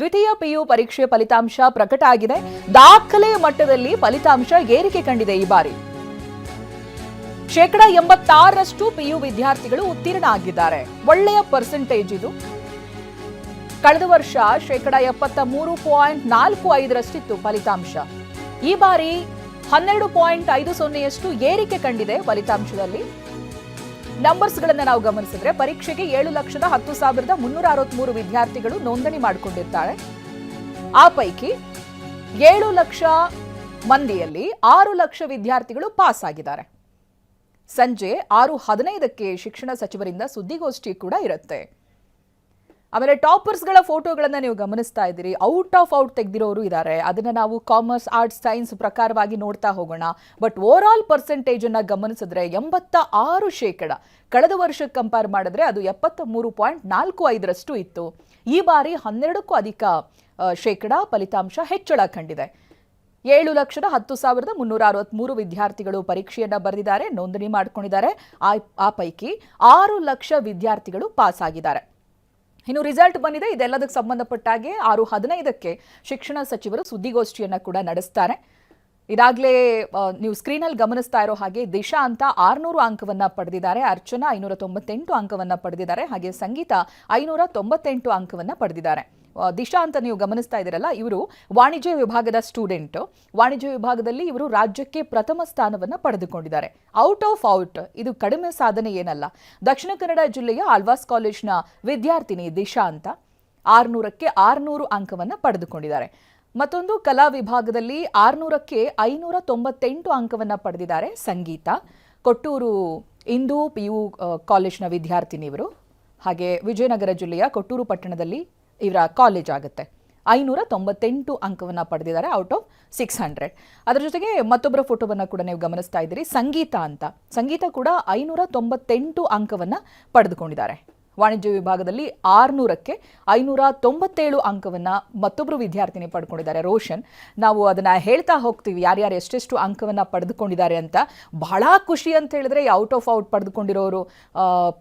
ದ್ವಿತೀಯ ಪಿಯು ಪರೀಕ್ಷೆ ಫಲಿತಾಂಶ ಪ್ರಕಟ ಆಗಿದೆ. ದಾಖಲೆ ಮಟ್ಟದಲ್ಲಿ ಫಲಿತಾಂಶ ಏರಿಕೆ ಕಂಡಿದೆ. ಈ ಬಾರಿ 86% ಪಿಯು ವಿದ್ಯಾರ್ಥಿಗಳು ಉತ್ತೀರ್ಣ ಆಗಿದ್ದಾರೆ. ಒಳ್ಳೆಯ ಪರ್ಸೆಂಟೇಜ್ ಇದು. ಕಳೆದ ವರ್ಷ 73.45% ಫಲಿತಾಂಶ. ಈ ಬಾರಿ 12.50 ಏರಿಕೆ ಕಂಡಿದೆ ಫಲಿತಾಂಶದಲ್ಲಿ. ನಂಬರ್ಸ್ ಗಳನ್ನ ನಾವು ಗಮನಿಸಿದ್ರೆ ಪರೀಕ್ಷೆಗೆ 7,10,363 ವಿದ್ಯಾರ್ಥಿಗಳು ನೋಂದಣಿ ಮಾಡಿಕೊಂಡಿರ್ತಾರೆ. ಆ ಪೈಕಿ 7 ಲಕ್ಷ ಮಂದಿಯಲ್ಲಿ 6 ಲಕ್ಷ ವಿದ್ಯಾರ್ಥಿಗಳು ಪಾಸ್ ಆಗಿದ್ದಾರೆ. ಸಂಜೆ 6:15ಕ್ಕೆ ಶಿಕ್ಷಣ ಸಚಿವರಿಂದ ಸುದ್ದಿಗೋಷ್ಠಿ ಕೂಡ ಇರುತ್ತೆ. ಆಮೇಲೆ ಟಾಪರ್ಸ್ಗಳ ಫೋಟೋಗಳನ್ನ ನೀವು ಗಮನಿಸ್ತಾ ಇದ್ದೀರಿ. ಔಟ್ ಆಫ್ ಔಟ್ ತೆಗೆದಿರೋರು ಇದ್ದಾರೆ. ಅದನ್ನ ನಾವು ಕಾಮರ್ಸ್, ಆರ್ಟ್ಸ್, ಸೈನ್ಸ್ ಪ್ರಕಾರವಾಗಿ ನೋಡ್ತಾ ಹೋಗೋಣ. ಬಟ್ ಓವರ್ ಆಲ್ ಪರ್ಸೆಂಟೇಜ್ ಅನ್ನ ಗಮನಿಸಿದ್ರೆ 86%. ಕಳೆದ ವರ್ಷಕ್ಕೆ ಕಂಪೇರ್ ಮಾಡಿದ್ರೆ ಅದು 73.45 ಇತ್ತು. ಈ ಬಾರಿ 12ಕ್ಕೂ ಅಧಿಕ ಶೇಕಡ ಫಲಿತಾಂಶ ಹೆಚ್ಚಳ ಕಂಡಿದೆ. 7,10,363 ವಿದ್ಯಾರ್ಥಿಗಳು ಪರೀಕ್ಷೆಯನ್ನ ಬರೆದಿದ್ದಾರೆ, ನೋಂದಣಿ ಮಾಡಿಕೊಂಡಿದ್ದಾರೆ. ಆ ಪೈಕಿ 6 ಲಕ್ಷ ವಿದ್ಯಾರ್ಥಿಗಳು ಪಾಸ್ ಆಗಿದ್ದಾರೆ. ಇನ್ನು ರಿಸಲ್ಟ್ ಬಂದಿದೆ. ಇದೆಲ್ಲದಕ್ಕೆ ಸಂಬಂಧಪಟ್ಟ ಹಾಗೆ 6:15ಕ್ಕೆ ಶಿಕ್ಷಣ ಸಚಿವರು ಸುದ್ದಿಗೋಷ್ಠಿಯನ್ನ ಕೂಡ ನಡೆಸ್ತಾರೆ. ಇದಾಗಲೇ ನೀವು ಸ್ಕ್ರೀನಲ್ಲಿ ಗಮನಿಸ್ತಾ ಇರೋ ಹಾಗೆ ದಿಶಾ ಅಂತ 600 ಅಂಕವನ್ನ ಪಡೆದಿದ್ದಾರೆ. ಅರ್ಚನಾ 598 ಅಂಕವನ್ನ ಪಡೆದಿದ್ದಾರೆ. ಹಾಗೆ ಸಂಗೀತ 598 ಅಂಕವನ್ನ ಪಡೆದಿದ್ದಾರೆ. ದಿಶಾ ಅಂತ ನೀವು ಗಮನಿಸ್ತಾ ಇದ್ದೀರಲ್ಲ, ಇವರು ವಾಣಿಜ್ಯ ವಿಭಾಗದ ಸ್ಟೂಡೆಂಟ್. ವಾಣಿಜ್ಯ ವಿಭಾಗದಲ್ಲಿ ಇವರು ರಾಜ್ಯಕ್ಕೆ ಪ್ರಥಮ ಸ್ಥಾನವನ್ನು ಪಡೆದುಕೊಂಡಿದ್ದಾರೆ. ಔಟ್ ಆಫ್ ಔಟ್ ಇದು ಕಡಿಮೆ ಸಾಧನೆ ಏನಲ್ಲ. ದಕ್ಷಿಣ ಕನ್ನಡ ಜಿಲ್ಲೆಯ ಆಳ್ವಾಸ್ ಕಾಲೇಜ್ನ ವಿದ್ಯಾರ್ಥಿನಿ ದಿಶಾ ಅಂತ 600ಕ್ಕೆ 600 ಅಂಕವನ್ನು ಪಡೆದುಕೊಂಡಿದ್ದಾರೆ. ಮತ್ತೊಂದು ಕಲಾ ವಿಭಾಗದಲ್ಲಿ 600ಕ್ಕೆ 598 ಅಂಕವನ್ನು ಪಡೆದಿದ್ದಾರೆ ಸಂಗೀತ. ಕೊಟ್ಟೂರು ಇಂದು ಪಿಯು ಕಾಲೇಜ್ನ ವಿದ್ಯಾರ್ಥಿನಿ ಇವರು. ಹಾಗೆ ವಿಜಯನಗರ ಜಿಲ್ಲೆಯ ಕೊಟ್ಟೂರು ಪಟ್ಟಣದಲ್ಲಿ ಇವರ ಕಾಲೇಜ್ ಆಗುತ್ತೆ. 598 ಅಂಕವನ್ನು ಪಡೆದಿದ್ದಾರೆ ಔಟ್ ಆಫ್ 600. ಅದರ ಜೊತೆಗೆ ಮತ್ತೊಬ್ಬರ ಫೋಟೋವನ್ನು ಕೂಡ ನೀವು ಗಮನಿಸ್ತಾ ಇದ್ದೀರಿ. ಸಂಗೀತ ಅಂತ, ಸಂಗೀತ ಕೂಡ 598 ಅಂಕವನ್ನು ಪಡೆದುಕೊಂಡಿದ್ದಾರೆ. ವಾಣಿಜ್ಯ ವಿಭಾಗದಲ್ಲಿ 600ಕ್ಕೆ 597 ಅಂಕವನ್ನು ಮತ್ತೊಬ್ಬರು ವಿದ್ಯಾರ್ಥಿನಿ ಪಡ್ಕೊಂಡಿದ್ದಾರೆ, ರೋಷನ್. ನಾವು ಅದನ್ನ ಹೇಳ್ತಾ ಹೋಗ್ತೀವಿ ಯಾರ್ಯಾರು ಎಷ್ಟೆಷ್ಟು ಅಂಕವನ್ನು ಪಡೆದುಕೊಂಡಿದ್ದಾರೆ ಅಂತ. ಬಹಳ ಖುಷಿ ಅಂತ ಹೇಳಿದ್ರೆ ಔಟ್ ಆಫ್ ಔಟ್ ಪಡೆದುಕೊಂಡಿರೋರು,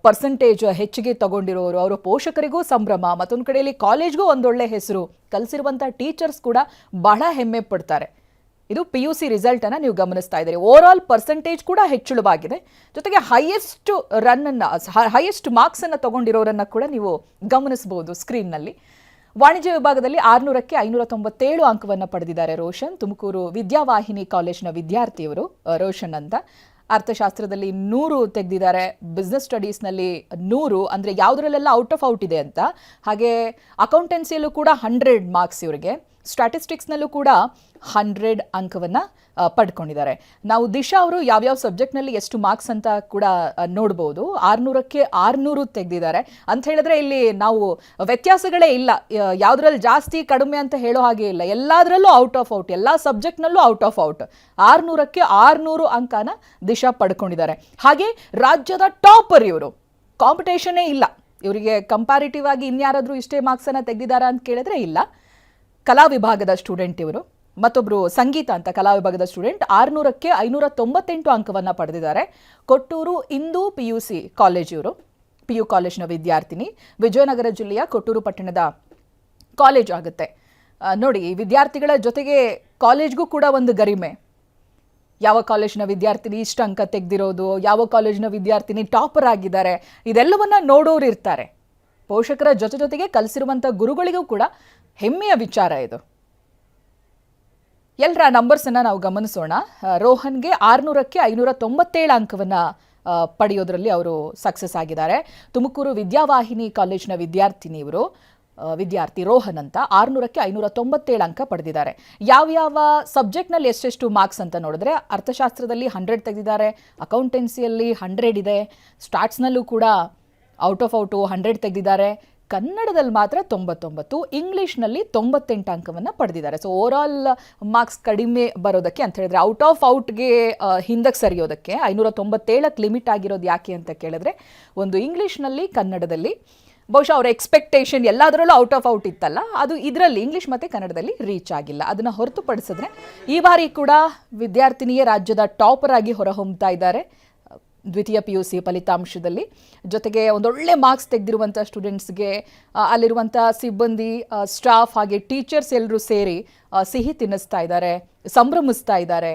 ಪರ್ಸೆಂಟೇಜ್ ಹೆಚ್ಚಿಗೆ ತಗೊಂಡಿರೋರು, ಅವರ ಪೋಷಕರಿಗೂ ಸಂಭ್ರಮ. ಮತ್ತೊಂದು ಕಡೆಯಲ್ಲಿ ಕಾಲೇಜ್ಗೂ ಒಂದೊಳ್ಳೆ ಹೆಸರು, ಕಲಿಸಿರುವಂಥ ಟೀಚರ್ಸ್ ಕೂಡ ಬಹಳ ಹೆಮ್ಮೆ ಪಡ್ತಾರೆ. ಇದು PUC ರಿಸಲ್ಟ್ ಅನ್ನ ನೀವು ಗಮನಿಸ್ತಾ ಇದ್ದೀರಿ. ಓವರ್ ಆಲ್ ಪರ್ಸೆಂಟೇಜ್ ಕೂಡ ಹೆಚ್ಚಳವಾಗಿದೆ. ಜೊತೆಗೆ ಹೈಯೆಸ್ಟ್ ಹೈಯೆಸ್ಟ್ ಮಾರ್ಕ್ಸ್ ಅನ್ನು ತಗೊಂಡಿರೋರನ್ನ ಕೂಡ ನೀವು ಗಮನಿಸಬಹುದು ಸ್ಕ್ರೀನ್ನಲ್ಲಿ. ವಾಣಿಜ್ಯ ವಿಭಾಗದಲ್ಲಿ 600ಕ್ಕೆ 597 ಅಂಕವನ್ನು ಪಡೆದಿದ್ದಾರೆ ರೋಷನ್. ತುಮಕೂರು ವಿದ್ಯಾವಾಹಿನಿ ಕಾಲೇಜ್ನ ವಿದ್ಯಾರ್ಥಿಯವರು ರೋಷನ್ ಅಂತ. ಅರ್ಥಶಾಸ್ತ್ರದಲ್ಲಿ 100 ತೆಗೆದಿದ್ದಾರೆ. ಬಿಸ್ನೆಸ್ ಸ್ಟಡೀಸ್ನಲ್ಲಿ 100, ಅಂದರೆ ಯಾವುದರಲ್ಲೆಲ್ಲ ಔಟ್ ಆಫ್ ಔಟ್ ಇದೆ ಅಂತ. ಹಾಗೆ ಅಕೌಂಟೆನ್ಸಿಯಲ್ಲೂ ಕೂಡ 100 ಮಾರ್ಕ್ಸ್ ಇವರಿಗೆ. ಸ್ಟ್ಯಾಟಿಸ್ಟಿಕ್ಸ್ನಲ್ಲೂ ಕೂಡ 100 ಅಂಕವನ್ನು ಪಡ್ಕೊಂಡಿದ್ದಾರೆ. ನಾವು ದಿಶಾ ಅವರು ಯಾವ್ಯಾವ ಸಬ್ಜೆಕ್ಟ್ನಲ್ಲಿ ಎಷ್ಟು ಮಾರ್ಕ್ಸ್ ಅಂತ ಕೂಡ ನೋಡ್ಬೋದು. 600ಕ್ಕೆ 600 ತೆಗೆದಿದ್ದಾರೆ ಅಂತ ಹೇಳಿದ್ರೆ ಇಲ್ಲಿ ನಾವು ವ್ಯತ್ಯಾಸಗಳೇ ಇಲ್ಲ. ಯಾವುದ್ರಲ್ಲಿ ಜಾಸ್ತಿ ಕಡಿಮೆ ಅಂತ ಹೇಳೋ ಹಾಗೆ ಇಲ್ಲ. ಎಲ್ಲದರಲ್ಲೂ ಔಟ್ ಆಫ್ ಔಟ್, ಎಲ್ಲ ಸಬ್ಜೆಕ್ಟ್ನಲ್ಲೂ ಔಟ್ ಆಫ್ ಔಟ್. 600ಕ್ಕೆ 600 ಅಂಕನ ದಿಶಾ ಪಡ್ಕೊಂಡಿದ್ದಾರೆ. ಹಾಗೆ ರಾಜ್ಯದ ಟಾಪರ್ ಇವರು. ಕಾಂಪಿಟೇಷನ್ನೇ ಇಲ್ಲ ಇವರಿಗೆ. ಕಂಪ್ಯಾರಿಟಿವ್ ಆಗಿ ಇನ್ಯಾರಾದ್ರೂ ಇಷ್ಟೇ ಮಾರ್ಕ್ಸನ್ನು ತೆಗೆದಿದ್ದಾರಾ ಅಂತ ಕೇಳಿದ್ರೆ ಇಲ್ಲ. ಕಲಾ ವಿಭಾಗದ ಸ್ಟೂಡೆಂಟ್ ಇವರು. ಮತ್ತೊಬ್ಬರು ಸಂಗೀತ ಅಂತ ಕಲಾ ವಿಭಾಗದ ಸ್ಟೂಡೆಂಟ್ 600ಕ್ಕೆ 598 ಅಂಕವನ್ನು ಪಡೆದಿದ್ದಾರೆ. ಕೊಟ್ಟೂರು ಇಂದು PUC ಕಾಲೇಜ್ ಇವರು, PU ಕಾಲೇಜ್ನ ವಿದ್ಯಾರ್ಥಿನಿ. ವಿಜಯನಗರ ಜಿಲ್ಲೆಯ ಕೊಟ್ಟೂರು ಪಟ್ಟಣದ ಕಾಲೇಜ್ ಆಗುತ್ತೆ. ನೋಡಿ, ವಿದ್ಯಾರ್ಥಿಗಳ ಜೊತೆಗೆ ಕಾಲೇಜ್ಗೂ ಕೂಡ ಒಂದು ಗರಿಮೆ. ಯಾವ ಕಾಲೇಜ್ನ ವಿದ್ಯಾರ್ಥಿನಿ ಇಷ್ಟು ಅಂಕ ತೆಗೆದಿರೋದು, ಯಾವ ಕಾಲೇಜ್ನ ವಿದ್ಯಾರ್ಥಿನಿ ಟಾಪರ್ ಆಗಿದ್ದಾರೆ, ಇದೆಲ್ಲವನ್ನ ನೋಡೋರು ಇರ್ತಾರೆ. ಪೋಷಕರ ಜೊತೆಗೆ ಕಲಿಸಿರುವಂಥ ಗುರುಗಳಿಗೂ ಕೂಡ ಹೆಮ್ಮೆಯ ವಿಚಾರ ಇದು. ಎಲ್ಲರ ನಂಬರ್ಸನ್ನು ನಾವು ಗಮನಿಸೋಣ. ರೋಹನ್ಗೆ 600ಕ್ಕೆ 597 ಅಂಕವನ್ನು ಪಡೆಯೋದ್ರಲ್ಲಿ ಅವರು ಸಕ್ಸಸ್ ಆಗಿದ್ದಾರೆ. ತುಮಕೂರು ವಿದ್ಯಾವಾಹಿನಿ ಕಾಲೇಜ್ನ ವಿದ್ಯಾರ್ಥಿನಿ ಇವರು, ವಿದ್ಯಾರ್ಥಿ ರೋಹನ್ ಅಂತ 600ಕ್ಕೆ 597 ಅಂಕ ಪಡೆದಿದ್ದಾರೆ. ಯಾವ್ಯಾವ ಸಬ್ಜೆಕ್ಟ್ನಲ್ಲಿ ಎಷ್ಟೆಷ್ಟು ಮಾರ್ಕ್ಸ್ ಅಂತ ನೋಡಿದ್ರೆ ಅರ್ಥಶಾಸ್ತ್ರದಲ್ಲಿ 100 ತೆಗೆದಿದ್ದಾರೆ, ಅಕೌಂಟೆನ್ಸಿಯಲ್ಲಿ 100 ಇದೆ, ಸ್ಟಾಟ್ಸ್ನಲ್ಲೂ ಕೂಡ ಔಟ್ ಆಫ್ ಔಟು 100 ತೆಗೆದಿದ್ದಾರೆ. ಕನ್ನಡದಲ್ಲಿ ಮಾತ್ರ 99, ಇಂಗ್ಲೀಷ್ನಲ್ಲಿ 98 ಅಂಕವನ್ನು ಪಡೆದಿದ್ದಾರೆ. ಸೊ ಓವರ್ ಆಲ್ ಮಾರ್ಕ್ಸ್ ಕಡಿಮೆ ಬರೋದಕ್ಕೆ ಅಂತ ಹೇಳಿದ್ರೆ ಔಟ್ ಆಫ್ ಔಟ್ಗೆ ಹಿಂದಕ್ಕೆ ಸರಿಯೋದಕ್ಕೆ 597ಕ್ಕೆ ಲಿಮಿಟ್ ಆಗಿರೋದು ಯಾಕೆ ಅಂತ ಕೇಳಿದ್ರೆ, ಒಂದು ಇಂಗ್ಲೀಷ್ನಲ್ಲಿ ಕನ್ನಡದಲ್ಲಿ ಬಹುಶಃ ಅವರ ಎಕ್ಸ್ಪೆಕ್ಟೇಷನ್ ಎಲ್ಲದರಲ್ಲೂ ಔಟ್ ಆಫ್ ಔಟ್ ಇತ್ತಲ್ಲ, ಅದು ಇದರಲ್ಲಿ ಇಂಗ್ಲೀಷ್ ಮತ್ತು ಕನ್ನಡದಲ್ಲಿ ರೀಚ್ ಆಗಿಲ್ಲ. ಅದನ್ನು ಹೊರತುಪಡಿಸಿದ್ರೆ ಈ ಬಾರಿ ಕೂಡ ವಿದ್ಯಾರ್ಥಿನಿಯೇ ರಾಜ್ಯದ ಟಾಪರ್ ಆಗಿ ಹೊರಹೊಮ್ಮುತ್ತಾ ಇದ್ದಾರೆ. ದ್ವಿತೀಯ PUC ಫಲಿತಾಂಶದಲ್ಲಿ. ಜೊತೆಗೆ ಒಂದೊಳ್ಳೆ ಮಾರ್ಕ್ಸ್ ತೆಗೆದಿರುವಂಥ ಸ್ಟೂಡೆಂಟ್ಸ್ಗೆ ಅಲ್ಲಿರುವಂಥ ಸಿಬ್ಬಂದಿ, ಸ್ಟಾಫ್ ಹಾಗೆ ಟೀಚರ್ಸ್ ಎಲ್ಲರೂ ಸೇರಿ ಸಿಹಿ ತಿನ್ನಿಸ್ತಾ ಇದ್ದಾರೆ, ಸಂಭ್ರಮಿಸ್ತಾ ಇದ್ದಾರೆ.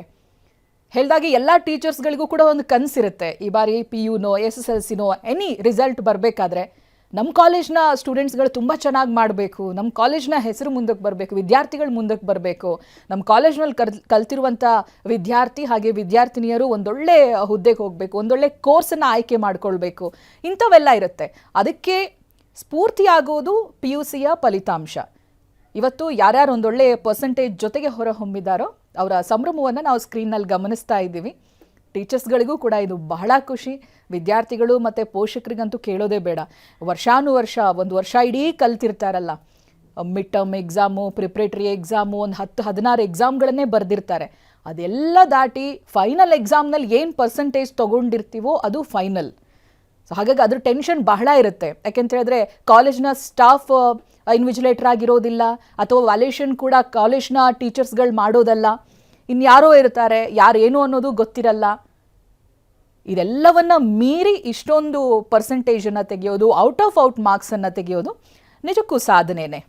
ಹೇಳಿದಾಗೆ ಎಲ್ಲ ಟೀಚರ್ಸ್ಗಳಿಗೂ ಕೂಡ ಒಂದು ಕನಸಿರುತ್ತೆ, ಈ ಬಾರಿ PUನೋ SSLCನೋ ಎನಿ ರಿಸಲ್ಟ್ ಬರಬೇಕಾದ್ರೆ ನಮ್ಮ ಕಾಲೇಜ್ನ ಸ್ಟೂಡೆಂಟ್ಸ್ಗಳು ತುಂಬ ಚೆನ್ನಾಗಿ ಮಾಡಬೇಕು, ನಮ್ಮ ಕಾಲೇಜ್ನ ಹೆಸರು ಮುಂದಕ್ಕೆ ಬರಬೇಕು, ವಿದ್ಯಾರ್ಥಿಗಳು ಮುಂದಕ್ಕೆ ಬರಬೇಕು, ನಮ್ಮ ಕಾಲೇಜ್ನಲ್ಲಿ ಕಲ್ತಿರುವಂಥ ವಿದ್ಯಾರ್ಥಿ ಹಾಗೆ ವಿದ್ಯಾರ್ಥಿನಿಯರು ಒಂದೊಳ್ಳೆ ಹುದ್ದೆಗೆ ಹೋಗಬೇಕು, ಒಂದೊಳ್ಳೆ ಕೋರ್ಸನ್ನು ಆಯ್ಕೆ ಮಾಡ್ಕೊಳ್ಬೇಕು, ಇಂಥವೆಲ್ಲ ಇರುತ್ತೆ. ಅದಕ್ಕೆ ಸ್ಫೂರ್ತಿಯಾಗೋದು PUCಯ ಫಲಿತಾಂಶ. ಇವತ್ತು ಯಾರ್ಯಾರು ಒಂದೊಳ್ಳೆ ಪರ್ಸೆಂಟೇಜ್ ಜೊತೆಗೆ ಹೊರಹೊಮ್ಮಿದ್ದಾರೋ ಅವರ ಸಂಭ್ರಮವನ್ನು ನಾವು ಸ್ಕ್ರೀನ್ನಲ್ಲಿ ಗಮನಿಸ್ತಾ ಇದ್ದೀವಿ. ಟೀಚರ್ಸ್ಗಳಿಗೂ ಕೂಡ ಇದು ಬಹಳ ಖುಷಿ, ವಿದ್ಯಾರ್ಥಿಗಳು ಮತ್ತು ಪೋಷಕರಿಗಂತೂ ಕೇಳೋದೇ ಬೇಡ. ವರ್ಷಾನುವರ್ಷ ಒಂದು ವರ್ಷ ಇಡೀ ಕಲ್ತಿರ್ತಾರಲ್ಲ, mid term exam, preparatory exam, ಒಂದು 10-16 ಎಕ್ಸಾಮ್ಗಳನ್ನೇ ಬರೆದಿರ್ತಾರೆ. ಅದೆಲ್ಲ ದಾಟಿ ಫೈನಲ್ ಎಕ್ಸಾಮ್ನಲ್ಲಿ ಏನು ಪರ್ಸೆಂಟೇಜ್ ತೊಗೊಂಡಿರ್ತೀವೋ ಅದು ಫೈನಲ್. ಸೊ ಹಾಗಾಗಿ ಅದ್ರ ಟೆನ್ಷನ್ ಬಹಳ ಇರುತ್ತೆ. ಯಾಕೆಂತ ಹೇಳಿದ್ರೆ ಕಾಲೇಜ್ನ ಸ್ಟಾಫ್ ಇನ್ವಿಜಿಲೇಟರ್ ಆಗಿರೋದಿಲ್ಲ, ಅಥವಾ ವ್ಯಾಲ್ಯೂಯೇಷನ್ ಕೂಡ ಕಾಲೇಜ್ನ ಟೀಚರ್ಸ್ಗಳು ಮಾಡೋದಲ್ಲ, ಇನ್ಯಾರೋ ಇರ್ತಾರೆ, ಯಾರೇನು ಅನ್ನೋದು ಗೊತ್ತಿರಲ್ಲ. ಇದೆಲ್ಲವನ್ನ ಮೀರಿ ಇಷ್ಟೊಂದು ಪರ್ಸೆಂಟೇಜನ್ನು ತೆಗೆಯೋದು, ಔಟ್ ಆಫ್ ಔಟ್ ಮಾರ್ಕ್ಸನ್ನು ತೆಗೆಯೋದು ನಿಜಕ್ಕೂ ಸಾಧನೆಯೇ.